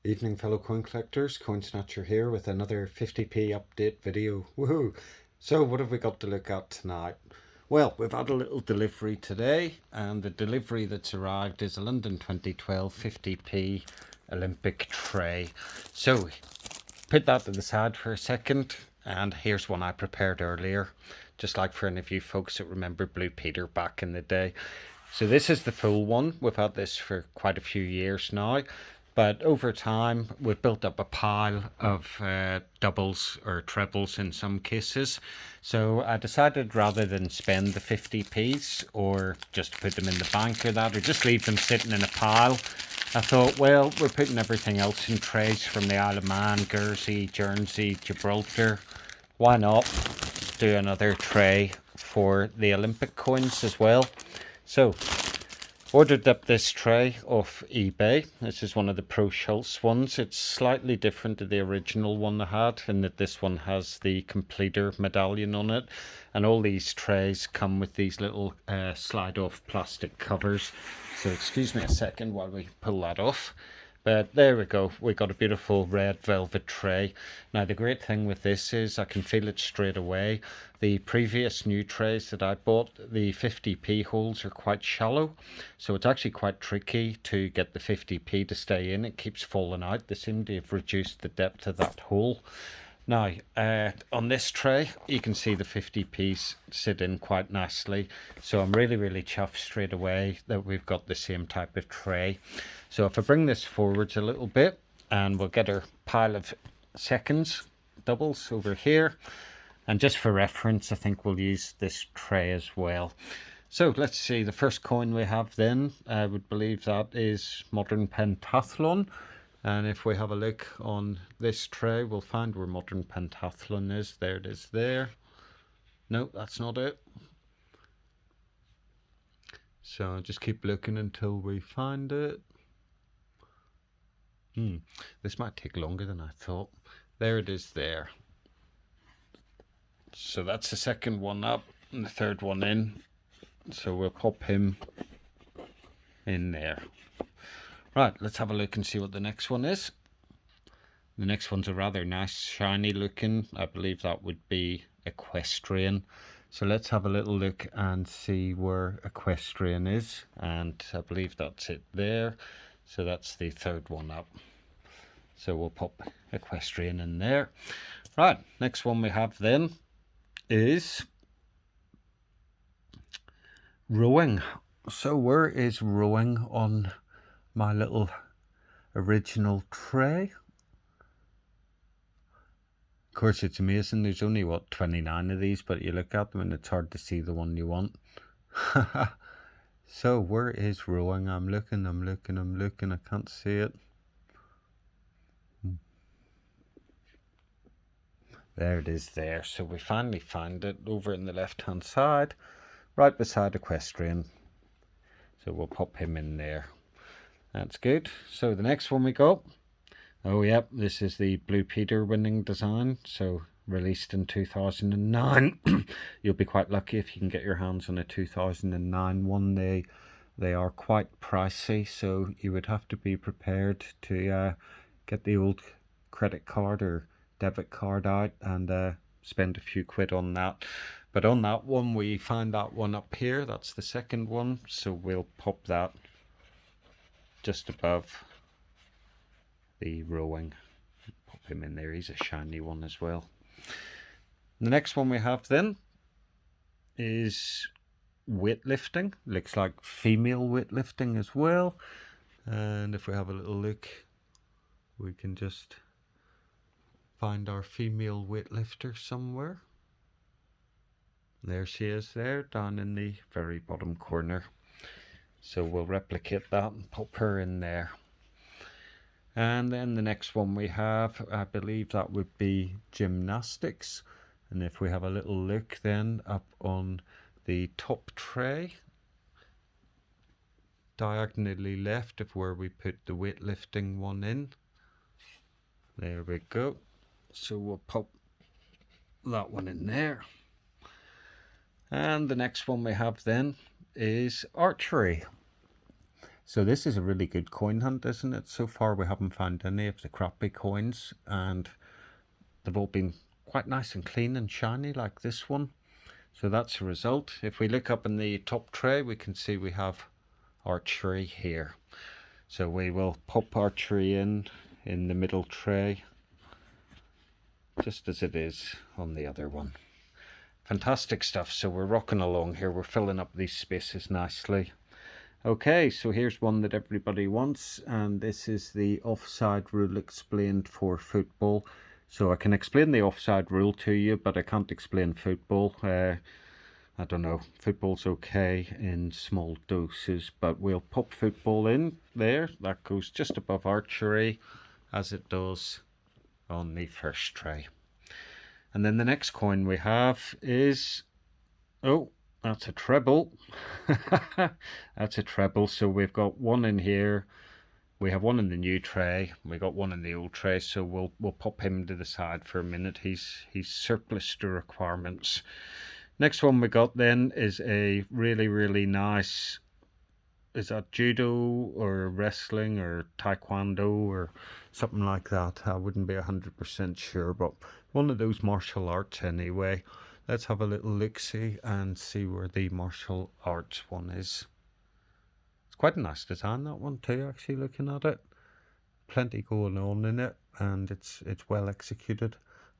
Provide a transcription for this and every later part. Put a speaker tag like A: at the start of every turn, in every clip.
A: Evening fellow coin collectors, Coin Snatcher here with another 50p update video. Woohoo! So what have we got to look at tonight? Well, we've had a little delivery today, and the delivery that's arrived is a London 2012 50p Olympic tray. So put that to the side for a second, and here's one I prepared earlier, just like for any of you folks that remember Blue Peter back in the day. So this is the full one. We've had this for quite a few years now, but over time we've built up a pile of doubles or trebles in some cases. So I decided rather than spend the 50p's or just put them in the bank or that, or just leave them sitting in a pile, I thought, well, we're putting everything else in trays from the Isle of Man, Guernsey, Guernsey, Gibraltar. Why not do another tray for the Olympic coins as well? So, ordered up this tray off eBay. This is one of the Pro Schultz ones. It's slightly different to the original one I had in that this one has the completer medallion on it. And all these trays come with these little slide off plastic covers. So excuse me a second while we pull that off. But there we go, we got a beautiful red velvet tray. Now the great thing with this is I can feel it straight away. The previous new trays that I bought, the 50p holes are quite shallow, so it's actually quite tricky to get the 50p to stay in. It keeps falling out. They seem to have reduced the depth of that hole. Now, on this tray, you can see the 50p's sit in quite nicely. So I'm really chuffed straight away that we've got the same type of tray. So if I bring this forwards a little bit, and we'll get our pile of seconds, doubles over here. And just for reference, I think we'll use this tray as well. So let's see, the first coin we have then, I would believe that is Modern Pentathlon. And if we have a look on this tray, we'll find where Modern Pentathlon is. There it is there. No, that's not it. So just keep looking until we find it. This might take longer than I thought. There it is there. So that's the second one up and the third one in. So we'll pop him in there. Right, let's have a look and see what the next one is. The next one's a rather nice shiny looking. I believe that would be Equestrian. So let's have a little look and see where Equestrian is. And I believe that's it there. So that's the third one up. So we'll pop Equestrian in there. Right, next one we have then is Rowing. So where is Rowing on my little original tray? Of course, it's amazing. There's only, what, 29 of these, but you look at them and it's hard to see the one you want. So where is Rowing? I'm looking. I can't see it. There it is there. So we finally find it over in the left-hand side, right beside Equestrian. So we'll pop him in there. That's good. So the next one we got. Oh, yep, this is the Blue Peter winning design, so released in 2009. You'll be quite lucky if you can get your hands on a 2009 one. They are quite pricey, so you would have to be prepared to get the old credit card or debit card out and spend a few quid on that. But on that one, we find that one up here. That's the second one, so we'll pop that just above the Rowing. Pop him in there. He's a shiny one as well. The next one we have then is weightlifting. Looks like female weightlifting as well. And if we have a little look, we can just find our female weightlifter somewhere. There she is there, down in the very bottom corner. So we'll replicate that and pop her in there. And then the next one we have, I believe that would be gymnastics. And if we have a little look then up on the top tray, diagonally left of where we put the weightlifting one in. There we go. So we'll pop that one in there. And the next one we have then is archery. So this is a really good coin hunt, isn't it? So far we haven't found any of the crappy coins, and they've all been quite nice and clean and shiny like this one. So that's the result. If we look up in the top tray, we can see we have archery here. So we will pop archery in the middle tray, just as it is on the other one. Fantastic stuff. So we're rocking along here. We're filling up these spaces nicely. Okay, so here's one that everybody wants, and this is the offside rule explained for football. So I can explain the offside rule to you, but I can't explain football. I don't know, football's okay in small doses, but we'll pop football in there. That goes just above archery, as it does on the first tray. And then the next coin we have is, oh, that's a treble. That's a treble. So we've got one in here. We have one in the new tray. We got one in the old tray. So we'll pop him to the side for a minute. He's surplus to requirements. Next one we got then is a really nice, is that judo or wrestling or taekwondo or something like that? I wouldn't be 100% sure, but one of those martial arts anyway. Let's have a little look-see and see where the martial arts one is. It's quite a nice design, that one too, actually, looking at it. Plenty going on in it, and it's well executed.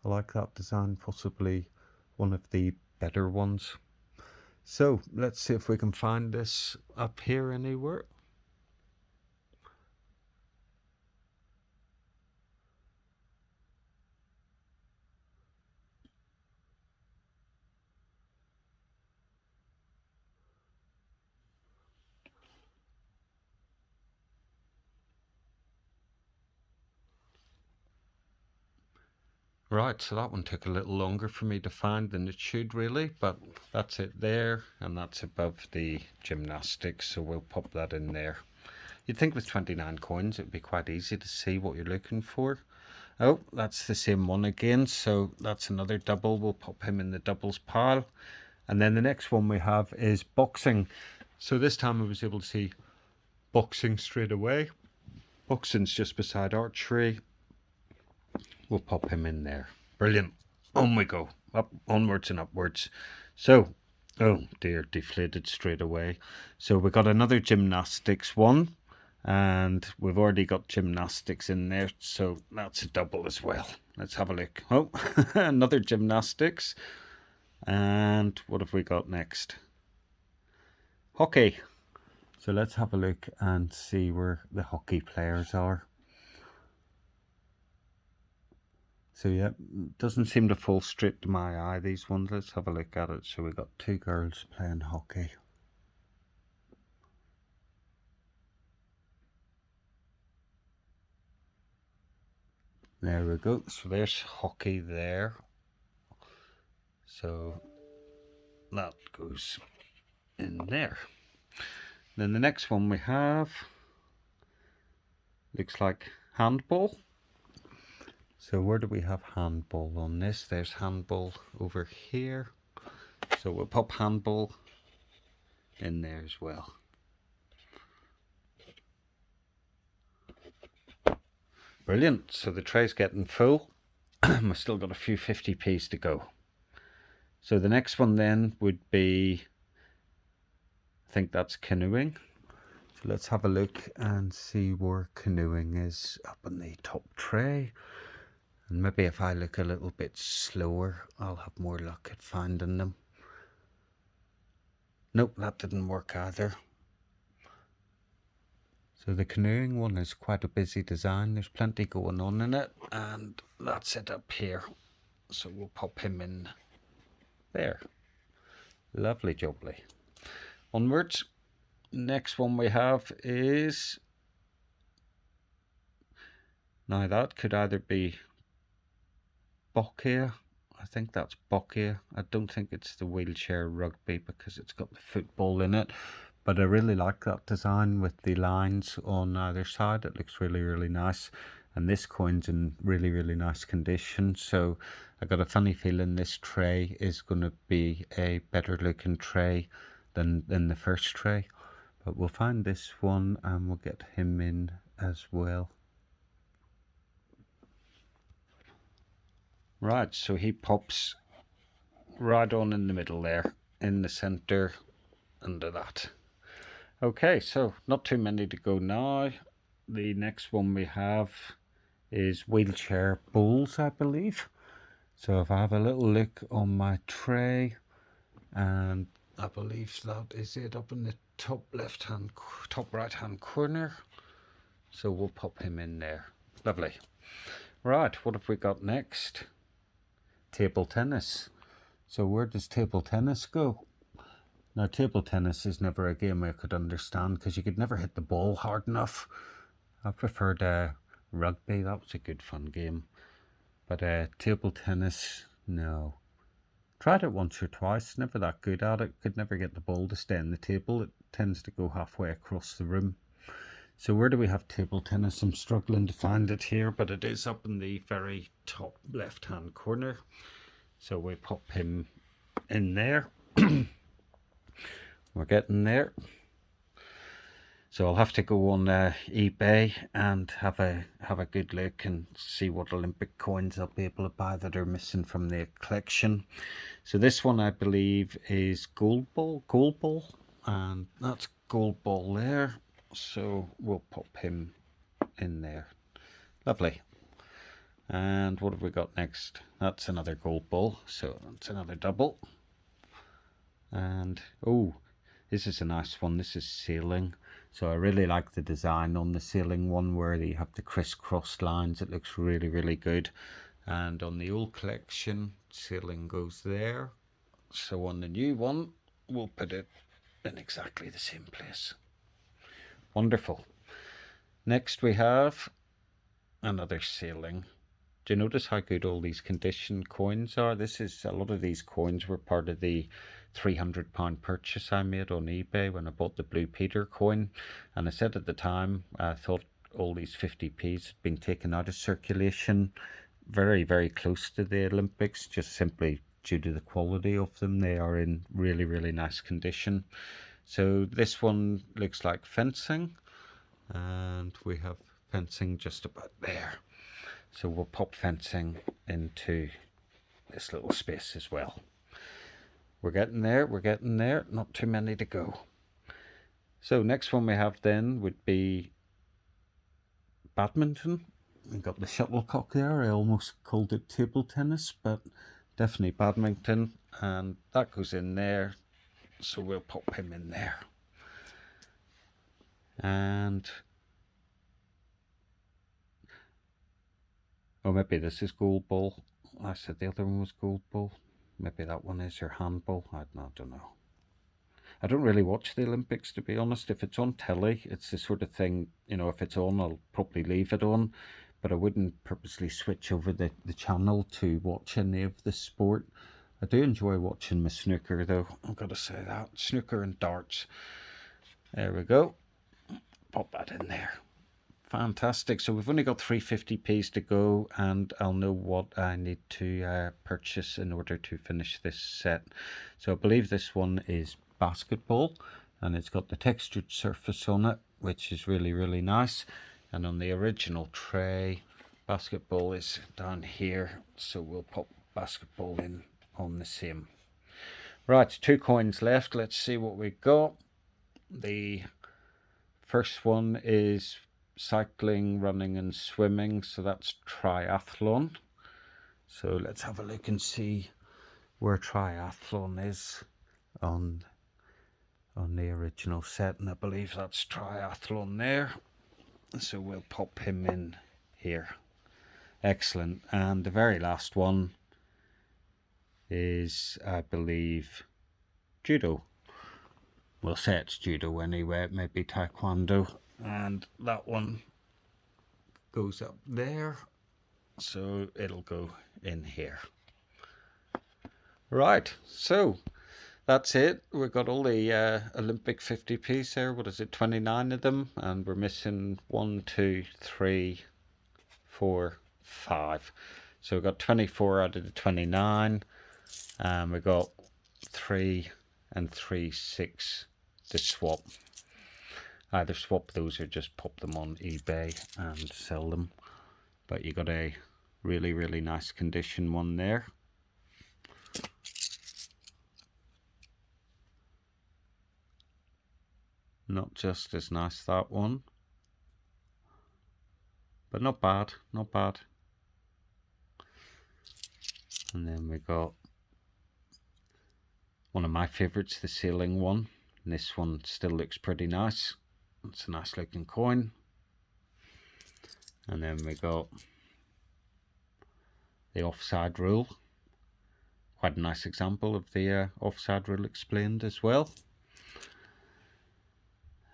A: I like that design, possibly one of the better ones. So let's see if we can find this up here anywhere. Right, so that one took a little longer for me to find than it should really, but that's it there, and that's above the gymnastics, so we'll pop that in there. You'd think with 29 coins it'd be quite easy to see what you're looking for. Oh, that's the same one again, so that's another double. We'll pop him in the doubles pile. And then the next one we have is boxing. So this time I was able to see boxing straight away. Boxing's just beside archery. We'll pop him in there. Brilliant. On we go. Up, onwards and upwards. So, oh dear, deflated straight away. So we got another gymnastics one, and we've already got gymnastics in there, so that's a double as well. Let's have a look. Oh, another gymnastics. And what have we got next? Hockey. So let's have a look and see where the hockey players are. So yeah, doesn't seem to fall straight to my eye, these ones. Let's have a look at it. So we got two girls playing hockey. There we go. So there's hockey there. So that goes in there. Then the next one we have looks like handball. So where do we have handball on this? There's handball over here. So we'll pop handball in there as well. Brilliant. So the tray's getting full. We've still got a few 50p's to go. So the next one then would be, I think that's canoeing. So let's have a look and see where canoeing is up in the top tray. And maybe if I look a little bit slower, I'll have more luck at finding them. Nope, that didn't work either. So the canoeing one is quite a busy design. There's plenty going on in it, and that's it up here. So we'll pop him in there. Lovely jubbly. Onwards. Next one we have is, now that could either be Boccia. I think that's Boccia. I don't think it's the wheelchair rugby because it's got the football in it. But I really like that design with the lines on either side. It looks really nice. And this coin's in really nice condition. So I got a funny feeling this tray is going to be a better looking tray than the first tray. But we'll find this one and we'll get him in as well. Right, so he pops right on in the middle there, in the center under that. Okay, so not too many to go now. The next one we have is wheelchair bulls, I believe. So if I have a little look on my tray, and I believe that is it up in the top right hand corner. So we'll pop him in there. Lovely. Right, what have we got next? Table tennis. So where does table tennis go? Now, table tennis is never a game I could understand because you could never hit the ball hard enough. I preferred rugby. That was a good fun game. But table tennis, no. Tried it once or twice, never that good at it. Could never get the ball to stay on the table. It tends to go halfway across the room. So where do we have table tennis? I'm struggling to find it here, but it is up in the very top left-hand corner. So we pop him in there. We're getting there. So I'll have to go on eBay and have a good look and see what Olympic coins I'll be able to buy that are missing from the collection. So this one I believe is gold ball, and that's gold ball there. So we'll pop him in there. Lovely. And what have we got next? That's another gold ball, so that's another double. And oh, this is a nice one. This is sailing. So I really like the design on the sailing one where you have the crisscross lines. It looks really, really good. And on the old collection, sailing goes there. So on the new one, we'll put it in exactly the same place. Wonderful. Next we have another sailing. Do you notice how good all these condition coins are? This is, a lot of these coins were part of the £300 purchase I made on eBay when I bought the Blue Peter coin. And I said at the time, I thought all these 50p's had been taken out of circulation very, very close to the Olympics, just simply due to the quality of them. They are in really, really nice condition. So this one looks like fencing, and we have fencing just about there. So we'll pop fencing into this little space as well. We're getting there, not too many to go. So next one we have then would be badminton. We've got the shuttlecock there. I almost called it table tennis, but definitely badminton, and that goes in there. So we'll pop him in there. And oh, maybe this is gold ball. I said the other one was gold ball. Maybe that one is your handball. I don't know. I don't really watch the Olympics, to be honest. If it's on telly, it's the sort of thing, you know, if it's on, I'll probably leave it on. But I wouldn't purposely switch over the channel to watch any of the sport. I do enjoy watching my snooker, though. I've got to say that. Snooker and darts. There we go. Pop that in there. Fantastic. So we've only got 350p's to go, and I'll know what I need to purchase in order to finish this set. So I believe this one is basketball, and it's got the textured surface on it, which is really, really nice. And on the original tray, basketball is down here, so we'll pop basketball in on the same. Right, 2 coins left. Let's see what we got. The first one is cycling, running and swimming, so that's triathlon. So let's have a look and see where triathlon is on the original set, and I believe that's triathlon there. So we'll pop him in here. Excellent. And the very last one is, I believe, judo. We'll say it's judo anyway. It may be taekwondo. And that one goes up there, so it'll go in here. Right, so that's it. We've got all the Olympic 50p's there. What is it, 29 of them? And we're missing 1, 2, 3, 4, 5. So we've got 24 out of the 29. And we've got 3 and 3, 6 to swap. Either swap those or just pop them on eBay and sell them. But you got a really nice condition one there. Not just as nice, that one, but not bad, not bad. And then we got one of my favorites, the sailing one. And this one still looks pretty nice. It's a nice looking coin. And then we got the offside rule. Quite a nice example of the offside rule explained as well.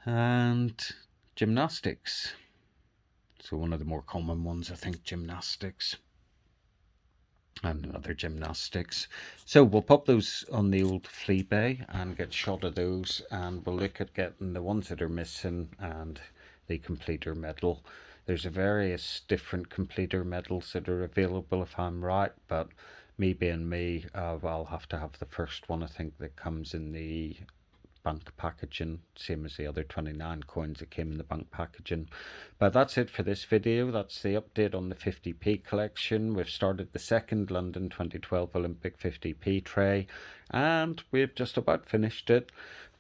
A: And gymnastics. So one of the more common ones, I think, gymnastics. And another gymnastics. So we'll pop those on the old flea bay and get a shot of those, and we'll look at getting the ones that are missing and the completer medal. There's various different completer medals that are available if I'm right, but me being me, I'll have to have the first one, I think, that comes in the bank packaging, same as the other 29 coins that came in the bank packaging. But that's it for this video. That's the update on the 50p collection. We've started the second London 2012 Olympic 50p tray, and we've just about finished it.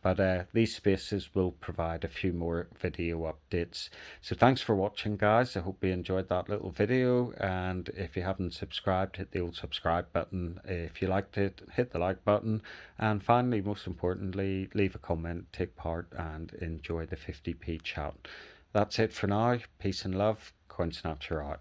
A: But these spaces will provide a few more video updates. So thanks for watching, guys. I hope you enjoyed that little video. And if you haven't subscribed, hit the old subscribe button. If you liked it, hit the like button. And finally, most importantly, leave a comment, take part, and enjoy the 50p chat. That's it for now. Peace and love. Coin Snatcher out.